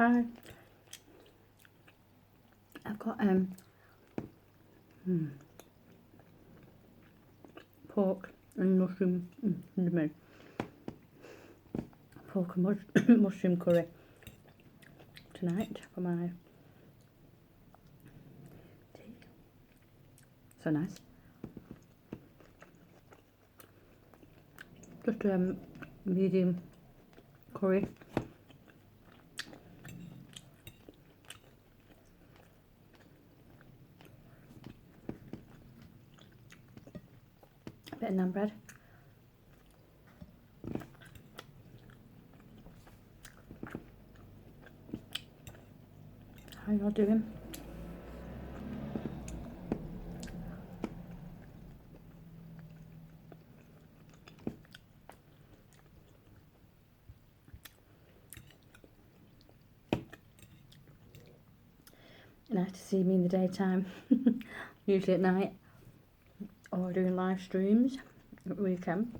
Hi. I've got pork and mushroom in the mood. Pork and mushroom curry tonight for my tea. So nice. Just medium curry. A bit of naan bread. How you all doing? Nice to see me in the daytime, usually at night, or doing live streams at the weekend,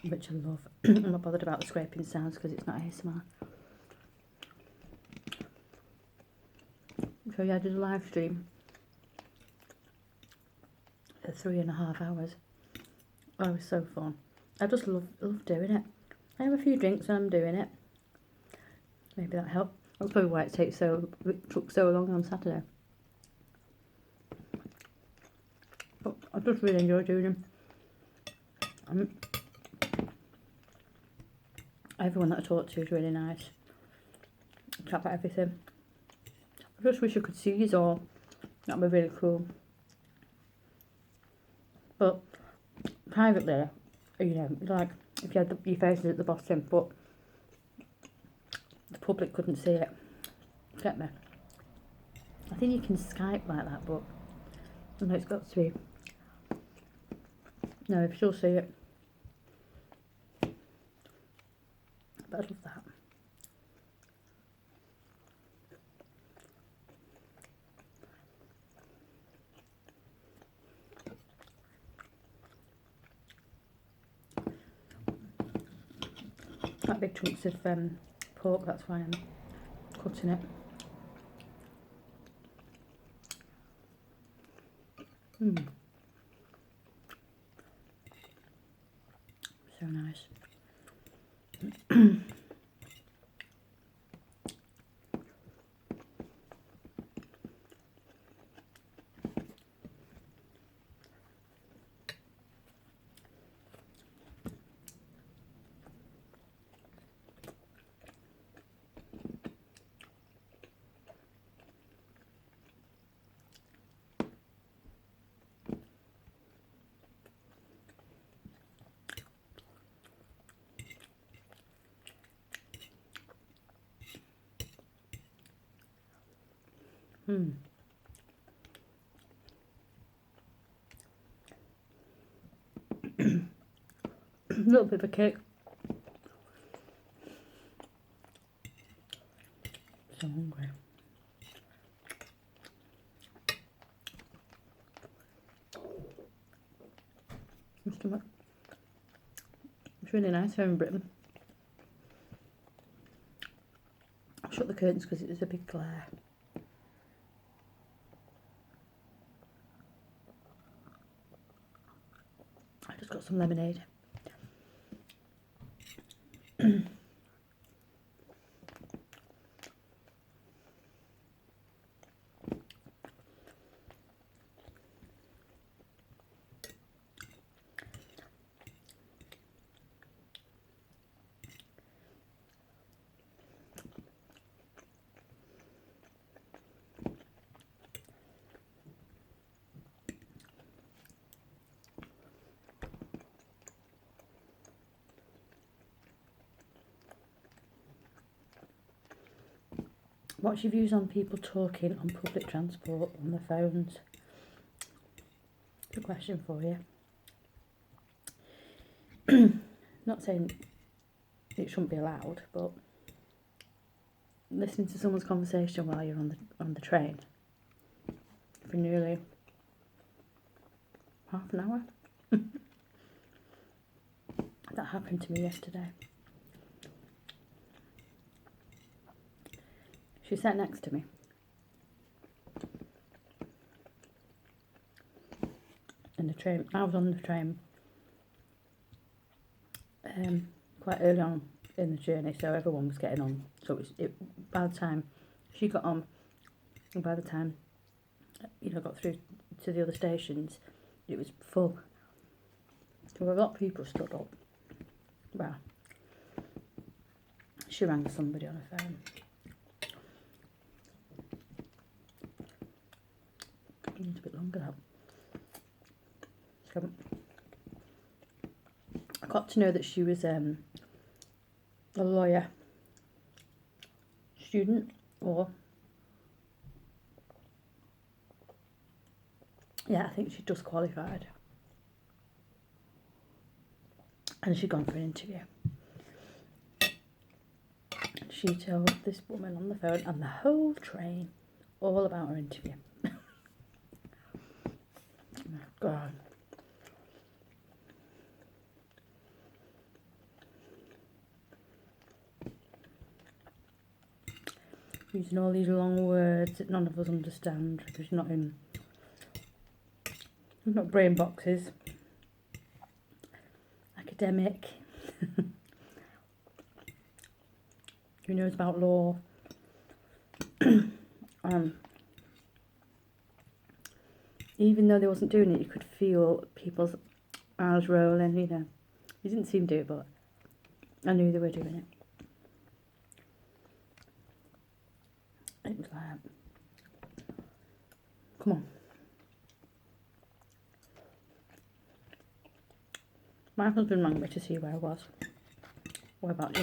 which I love. I'm not bothered about the scraping sounds because it's not ASMR. So yeah, I did a live stream for 3.5 hours. Oh, it was so fun. I just love doing it. I have a few drinks and I'm doing it. Maybe that helped. That's probably why it took so long on Saturday. But I just really enjoy doing them. Everyone that I talk to is really nice. Chat about everything. I just wish I could see you all. That'd be really cool. But privately, you know, like if you had your faces at the bottom, but the public couldn't see it. Get me? I think you can Skype like that, but no, it's got to be. No, if you'll see it. But I love that. Quite big chunks of pork, that's why I'm cutting it. So nice. A little bit of a kick. So hungry. It's really nice here in Britain. I shut the curtains because it was a big glare. I just got some lemonade. What's your views on people talking on public transport on their phones? Good question for you. Not saying it shouldn't be allowed, but listening to someone's conversation while you're on the train for nearly half an hour. That happened to me yesterday. She sat next to me. In the train. I was on the train quite early on in the journey, so everyone was getting on. So by the time she got on, and by the time got through to the other stations, it was full. There were a lot of people stood up. Well, she rang somebody on her phone. It needs a bit longer that. So I got to know that she was a lawyer student, or I think she just qualified, and she'd gone for an interview. She told this woman on the phone and the whole train all about her interview. Oh, God. Using all these long words that none of us understand because you're not brain boxes. Academic. Who knows about law? Even though they wasn't doing it, you could feel people's eyes rolling, You didn't seem to do it, but I knew they were doing it. It was like, come on. My husband rang me to see where I was. What about,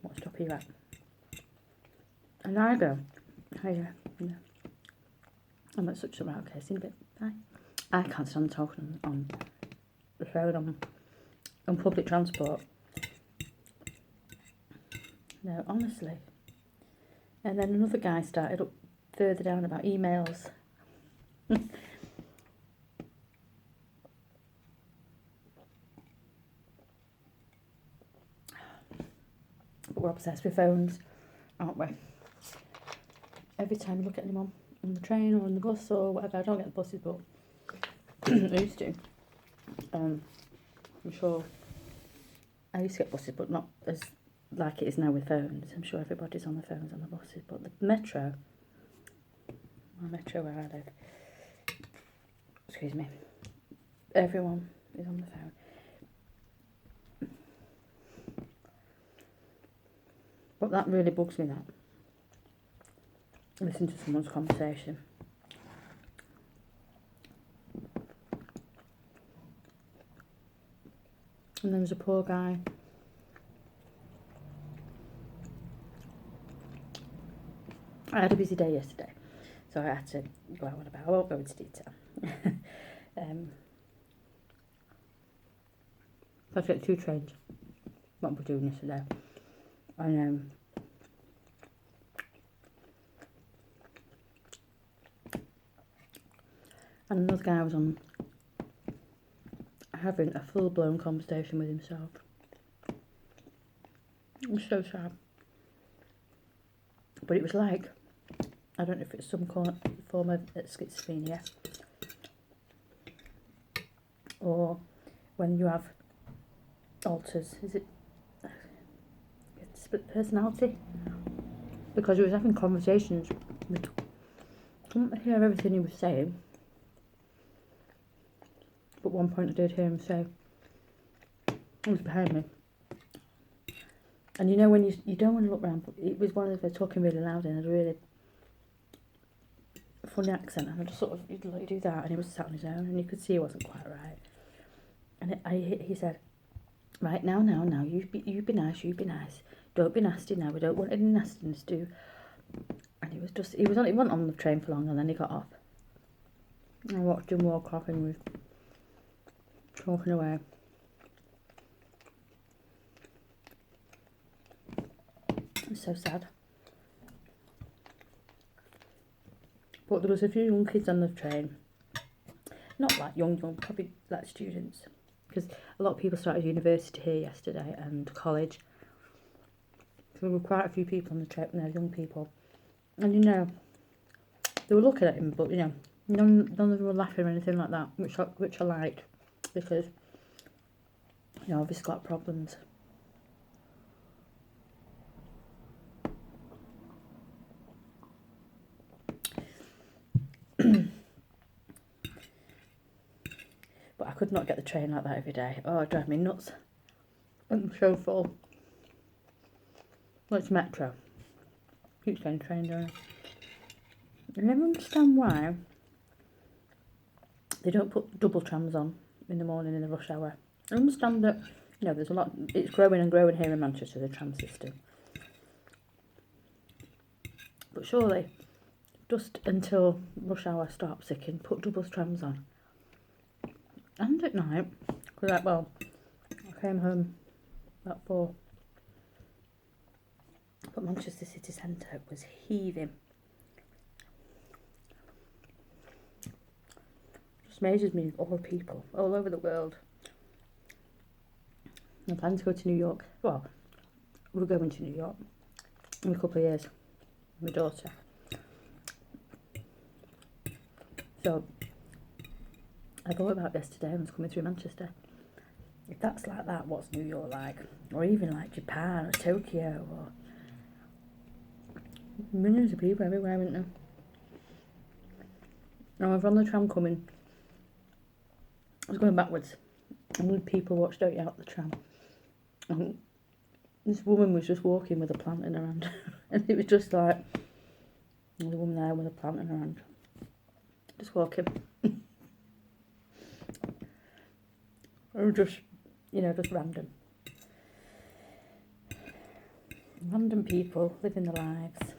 what stop are you at? And I go, hey, I'm at such a right case in a bit. I can't stand talking on the phone on public transport. No, honestly. And then another guy started up further down about emails. But we're obsessed with phones, aren't we? Every time you look at anyone on the train or on the bus or whatever, I don't get the buses, but I used to. I'm sure I used to get buses, but not as like it is now with phones. I'm sure everybody's on the phones on the buses, but the metro, my metro where I live, excuse me, everyone is on the phone. But that really bugs me, that. Listen to someone's conversation. And there was a poor guy. I had a busy day yesterday, so I had to go out and about. I won't go into detail. I took 2 trains. What we're doing yesterday. And another guy was on having a full-blown conversation with himself. It was so sad. But it was like, I don't know if it's some form of schizophrenia, or when you have alters, is it split personality? Because he was having conversations with, I couldn't hear everything he was saying, but at one point I did hear him say, he was behind me. And when you don't want to look around, but it was one of them talking really loud and had a really funny accent, and I just sort of, he'd let you do that, and he was sat on his own, and you could see he wasn't quite right. And he said, right, now, you be nice, don't be nasty now, we don't want any nastiness, do. And he wasn't on the train for long, and then he got off. I watched him walk off, and he was talking away. It's so sad. But there was a few young kids on the train. Not like young, probably like students. Because a lot of people started university here yesterday and college. So there were quite a few people on the trip, and they're young people. And you know, they were looking at him, but you know, none of them were laughing or anything like that, which I liked, because you know, obviously got problems. But I could not get the train like that every day. Oh, it drives me nuts. I'm so full. Well, it's metro. Keeps getting train, don't I never understand why they don't put double trams on in the morning in the rush hour. I understand that, you know, there's a lot, it's growing and growing here in Manchester, the tram system. But surely, just until rush hour stops, they can put double trams on. And at night, because I came home at 4. But Manchester city centre was heaving. Just amazes me, all the people, all over the world. I plan to go to New York. Well, we're going to New York in a couple of years with my daughter. So, I thought about this today when I was coming through Manchester. If that's like that, what's New York like? Or even like Japan or Tokyo or... Millions of people everywhere, isn't there? And I was on the tram coming. I was going backwards. And with people watched out the tram. And this woman was just walking with a plant in her hand. And it was just like, there's a woman there with a plant in her hand. Just walking. Or just, you know, just random. Random people living their lives.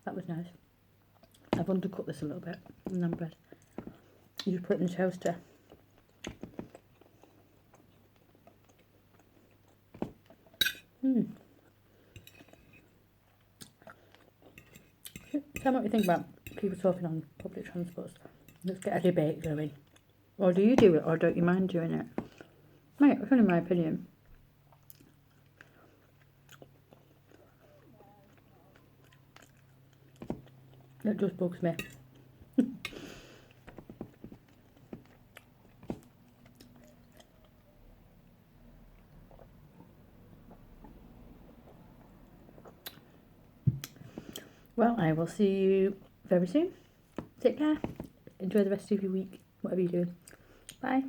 That was nice. I've undercut this a little bit. And then bread. You just put it in the toaster. Tell me what you think about people talking on public transports. Let's get a debate going. Or do you do it, or don't you mind doing it? Mate, that's only my opinion. It just bugs me. Well, I will see you very soon. Take care. Enjoy the rest of your week, whatever you're doing. Bye.